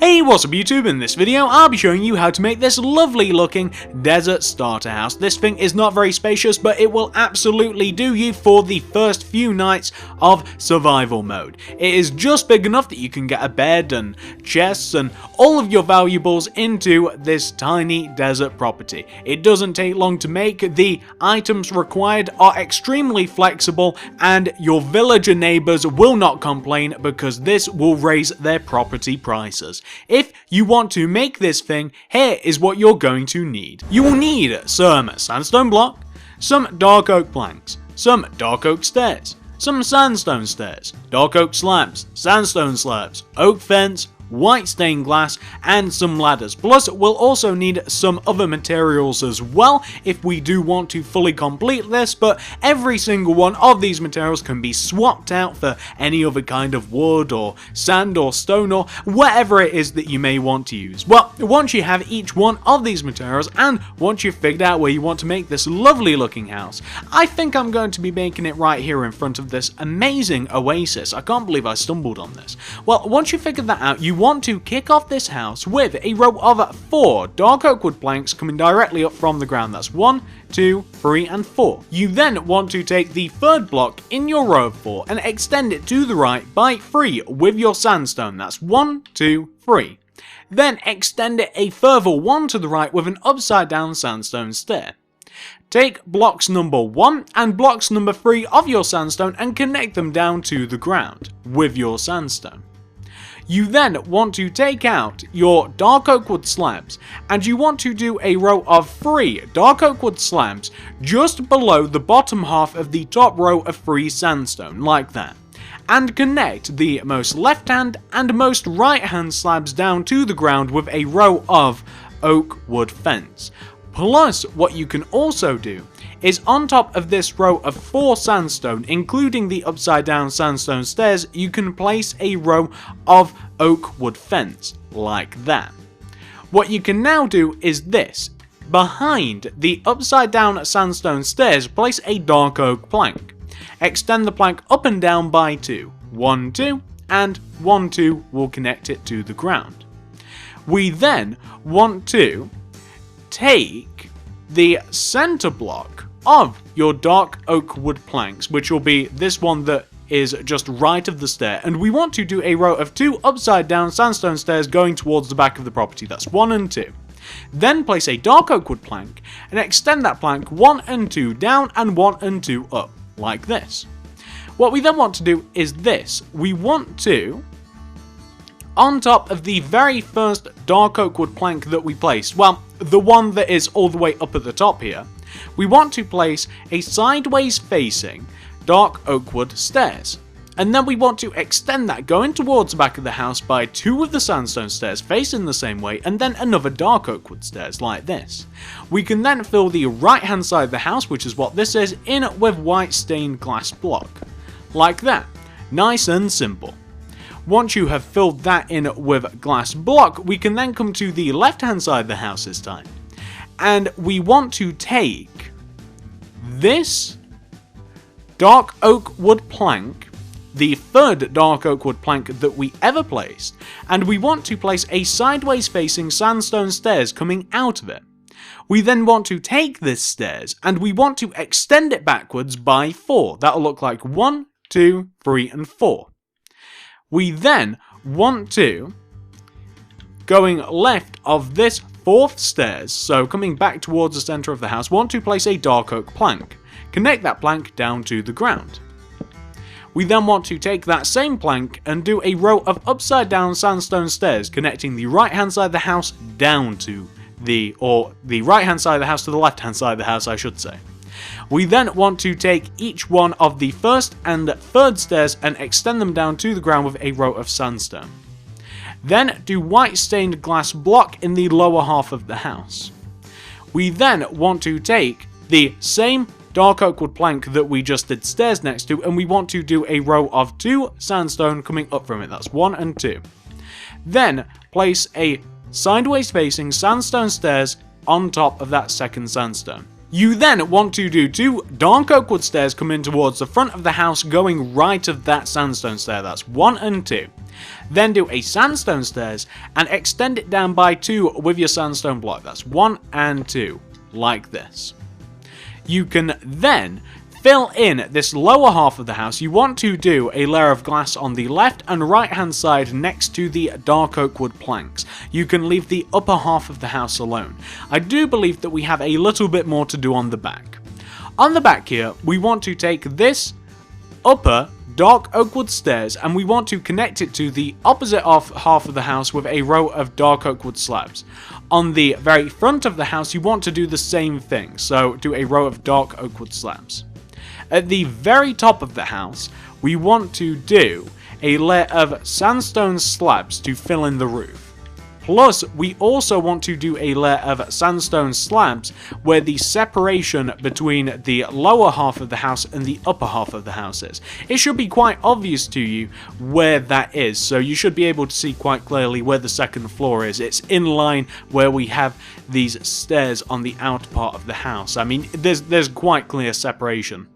Hey, what's up YouTube? In this video I'll be showing you how to make this lovely looking desert starter house. This thing is not very spacious, but it will absolutely do you for the first few nights of survival mode. It is just big enough that you can get a bed and chests and all of your valuables into this tiny desert property. It doesn't take long to make, the items required are extremely flexible, and your villager neighbors will not complain because this will raise their property prices. If you want to make this thing, here is what you're going to need. You will need some sandstone block, some dark oak planks, some dark oak stairs, some sandstone stairs, dark oak slabs, sandstone slabs, oak fence, white stained glass, and some ladders. Plus, we'll also need some other materials as well if we do want to fully complete this, but every single one of these materials can be swapped out for any other kind of wood or sand or stone or whatever it is that you may want to use. Well, once you have each one of these materials and once you've figured out where you want to make this lovely looking house, I think I'm going to be making it right here in front of this amazing oasis. I can't believe I stumbled on this. Well, once you figured that out, you want to kick off this house with a row of 4 dark oak wood planks coming directly up from the ground. That's 1, 2, 3, and 4. You then want to take the third block in your row of 4 and extend it to the right by 3 with your sandstone. That's 1, 2, 3. Then extend it a further 1 to the right with an upside down sandstone stair. Take blocks number 1 and blocks number 3 of your sandstone and connect them down to the ground with your sandstone. You then want to take out your dark oak wood slabs, and you want to do a row of 3 dark oak wood slabs just below the bottom half of the top row of 3 sandstone, like that. And connect the most left hand and most right hand slabs down to the ground with a row of oak wood fence. Plus, what you can also do is on top of this row of 4 sandstone, including the upside down sandstone stairs, you can place a row of oak wood fence, like that. What you can now do is this. Behind the upside down sandstone stairs, place a dark oak plank. Extend the plank up and down by 2. 1, 2, and 1, 2 will connect it to the ground. We then want to take the center block of your dark oak wood planks, which will be this one that is just right of the stair, and we want to do a row of 2 upside down sandstone stairs going towards the back of the property. That's 1 and 2. Then place a dark oak wood plank and extend that plank 1 and 2 down and 1 and 2 up, like this. What we then want to do is this. We want to, on top of the very first dark oak wood plank that we placed, well, the one that is all the way up at the top here, we want to place a sideways facing dark oak wood stairs. And then we want to extend that going towards the back of the house by 2 of the sandstone stairs facing the same way, and then another dark oak wood stairs like this. We can then fill the right hand side of the house, which is what this is, in with white stained glass block. Like that. Nice and simple. Once you have filled that in with glass block, we can then come to the left hand side of the house this time. And we want to take this dark oak wood plank, the third dark oak wood plank that we ever placed, and we want to place a sideways facing sandstone stairs coming out of it. We then want to take this stairs and we want to extend it backwards by 4. That'll look like 1, 2, 3, and 4. We then want to, going left of this 4th stairs, so coming back towards the center of the house, want to place a dark oak plank. Connect that plank down to the ground. We then want to take that same plank and do a row of upside down sandstone stairs connecting the right hand side of the house down to the right hand side of the house to the left hand side of the house, I should say. We then want to take each one of the first and third stairs and extend them down to the ground with a row of sandstone. Then do white stained glass block in the lower half of the house. We then want to take the same dark oak wood plank that we just did stairs next to, and we want to do a row of 2 sandstone coming up from it. That's 1 and 2. Then place a sideways facing sandstone stairs on top of that second sandstone. You then want to do 2 dark oak wood stairs coming towards the front of the house going right of that sandstone stair, that's 1 and 2. Then do a sandstone stairs and extend it down by 2 with your sandstone block, that's 1 and 2, like this. You can then fill in this lower half of the house. You want to do a layer of glass on the left and right hand side next to the dark oak wood planks. You can leave the upper half of the house alone. I do believe that we have a little bit more to do on the back. On the back here, we want to take this upper dark oak wood stairs and we want to connect it to the opposite half of the house with a row of dark oak wood slabs. On the very front of the house, you want to do the same thing, so do a row of dark oak wood slabs. At the very top of the house, we want to do a layer of sandstone slabs to fill in the roof. Plus, we also want to do a layer of sandstone slabs where the separation between the lower half of the house and the upper half of the house is. It should be quite obvious to you where that is, so you should be able to see quite clearly where the second floor is. It's in line where we have these stairs on the outer part of the house. I mean, there's quite clear separation.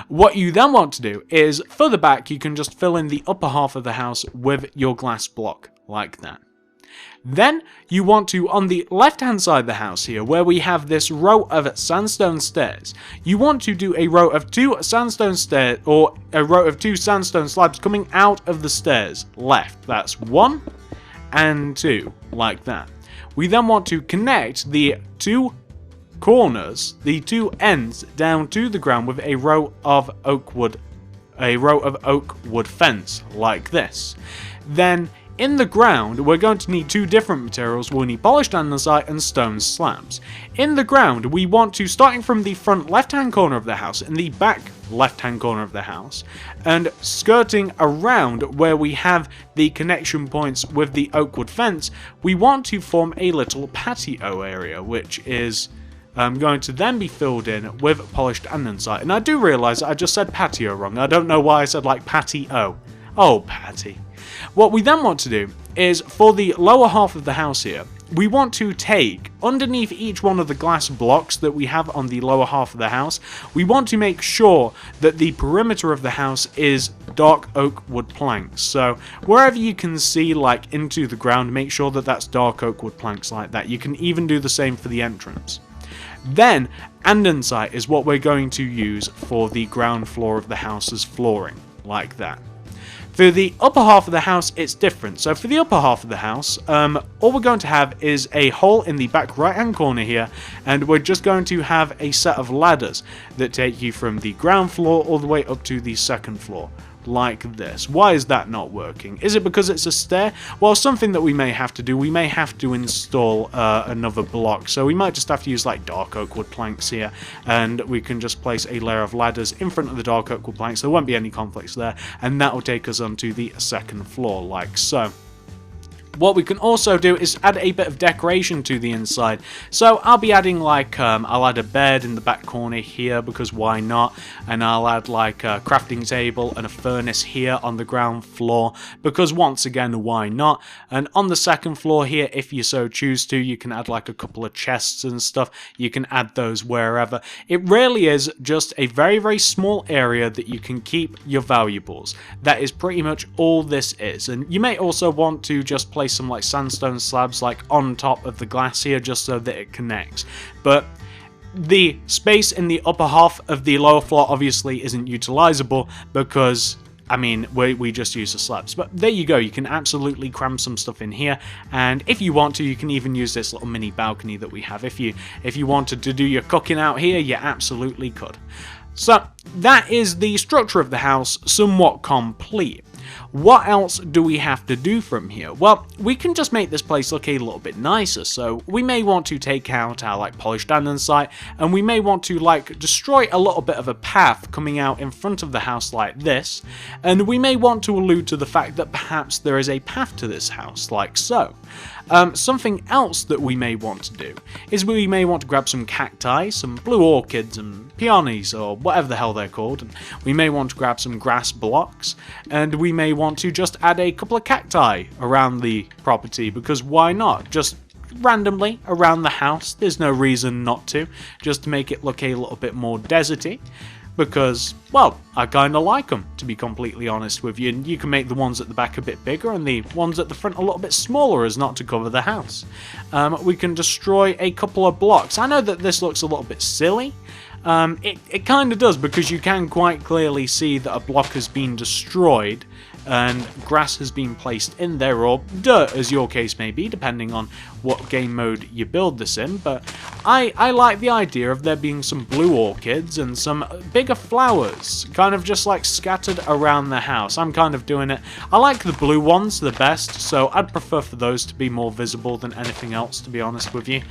What you then want to do is, further back, you can just fill in the upper half of the house with your glass block, like that. Then you want to, on the left hand side of the house here, where we have this row of sandstone stairs, you want to do a row of 2 sandstone stairs, or a row of 2 sandstone slabs coming out of the stairs, left. That's 1 and 2, like that. We then want to connect the 2 corners, the 2 ends, down to the ground with a row of oak wood fence, like this. Then in the ground, we're going to need 2 different materials. We'll need polished andesite and stone slabs. In the ground, we want to, starting from the front left-hand corner of the house and the back left-hand corner of the house, and skirting around where we have the connection points with the oak wood fence, we want to form a little patio area, which is going to then be filled in with polished andesite. And I do realise I just said patio wrong. I don't know why I said like patio. Oh, Patty. What we then want to do is, for the lower half of the house here, we want to take, underneath each one of the glass blocks that we have on the lower half of the house, we want to make sure that the perimeter of the house is dark oak wood planks. So wherever you can see like into the ground, make sure that that's dark oak wood planks like that. You can even do the same for the entrance. Then andesite is what we're going to use for the ground floor of the house's flooring, like that. For the upper half of the house, it's different. So for the upper half of the house, all we're going to have is a hole in the back right-hand corner here, and we're just going to have a set of ladders that take you from the ground floor all the way up to the second floor, like this. Why is that not working? Is it because it's a stair? Well, something that we may have to do, we may have to install another block, so we might just have to use like dark oak wood planks here, and we can just place a layer of ladders in front of the dark oak wood planks. There won't be any conflicts there, and that will take us onto the second floor, like so. What we can also do is add a bit of decoration to the inside. So I'll be adding like, I'll add a bed in the back corner here because why not? And I'll add like a crafting table and a furnace here on the ground floor because once again, why not? And on the second floor here, if you so choose to, you can add like a couple of chests and stuff. You can add those wherever. It really is just a very, very small area that you can keep your valuables. That is pretty much all this is. And you may also want to just place some like sandstone slabs like on top of the glass here just so that it connects, but the space in the upper half of the lower floor obviously isn't utilizable because I mean we just use the slabs. But there you go, you can absolutely cram some stuff in here, and if you want to, you can even use this little mini balcony that we have. If you wanted to do your cooking out here, you absolutely could. So that is the structure of the house somewhat complete. What else do we have to do from here? Well, we can just make this place look a little bit nicer. So we may want to take out our like polished andesite, and we may want to like destroy a little bit of a path coming out in front of the house like this, and we may want to allude to the fact that perhaps there is a path to this house like so. Something else that we may want to do is we may want to grab some cacti, some blue orchids and peonies or whatever the hell they're called, and we may want to grab some grass blocks, and we may want to just add a couple of cacti around the property because why not? Just randomly around the house. There's no reason not to, just to make it look a little bit more deserty. Because, well, I kind of like them, to be completely honest with you. And you can make the ones at the back a bit bigger and the ones at the front a little bit smaller as not to cover the house. We can destroy a couple of blocks. I know that this looks a little bit silly. It kind of does, because you can quite clearly see that a block has been destroyed and grass has been placed in there, or dirt, as your case may be, depending on what game mode you build this in. But I like the idea of there being some blue orchids and some bigger flowers, kind of just like scattered around the house. I'm kind of doing it. I like the blue ones the best, so I'd prefer for those to be more visible than anything else, to be honest with you.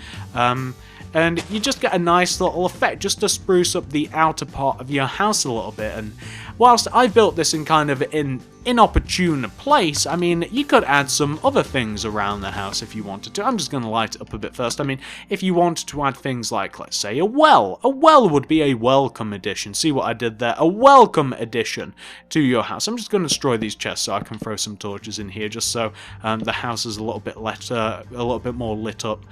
And you just get a nice little effect just to spruce up the outer part of your house a little bit. And whilst I built this in kind of an inopportune place, I mean, you could add some other things around the house if you wanted to. I'm just going to light it up a bit first. I mean, if you wanted to add things like, let's say, a well would be a welcome addition. See what I did there? A welcome addition to your house. I'm just going to destroy these chests so I can throw some torches in here, just so the house is a little bit more lit up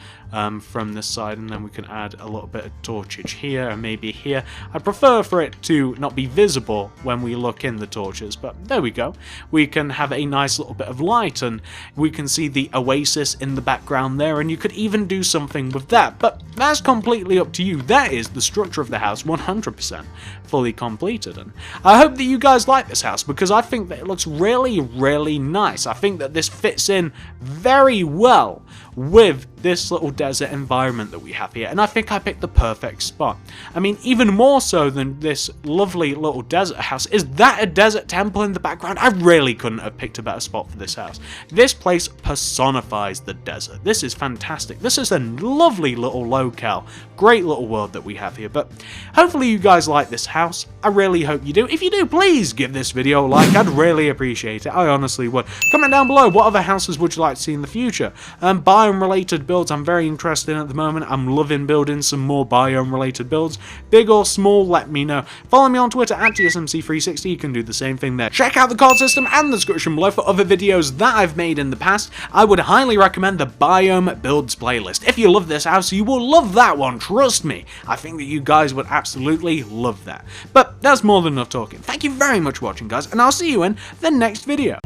from this side, and then we can add a little bit of torchage here and maybe here. I prefer for it to not be visible when we look in the torches, but there we go. We can have a nice little bit of light, and we can see the oasis in the background there, and you could even do something with that, but that's completely up to you. That is the structure of the house, 100% fully completed, and I hope that you guys like this house, because I think that it looks really, really nice. I think that this fits in very well with this little desert environment that we have here, and I think I picked the perfect spot. I mean, even more so than this lovely little desert house, is that a desert temple in the background? I really couldn't have picked a better spot for this house. This place personifies the desert. This is fantastic. This is a lovely little locale, great little world that we have here, but hopefully you guys like this house. I really hope you do. If you do, please give this video a like. I'd really appreciate it. I honestly would. Comment down below, what other houses would you like to see in the future? Biome related builds I'm very interested in at the moment. I'm loving building some more biome related builds. Big or small, let me know. Follow me on Twitter at TSMC360. You can do the same thing there. Check out the card system and the description below for other videos that I've made in the past. I would highly recommend the biome builds playlist. If you love this house, you will love that one. Trust me. I think that you guys would absolutely love that. But that's more than enough talking. Thank you very much for watching, guys, and I'll see you in the next video.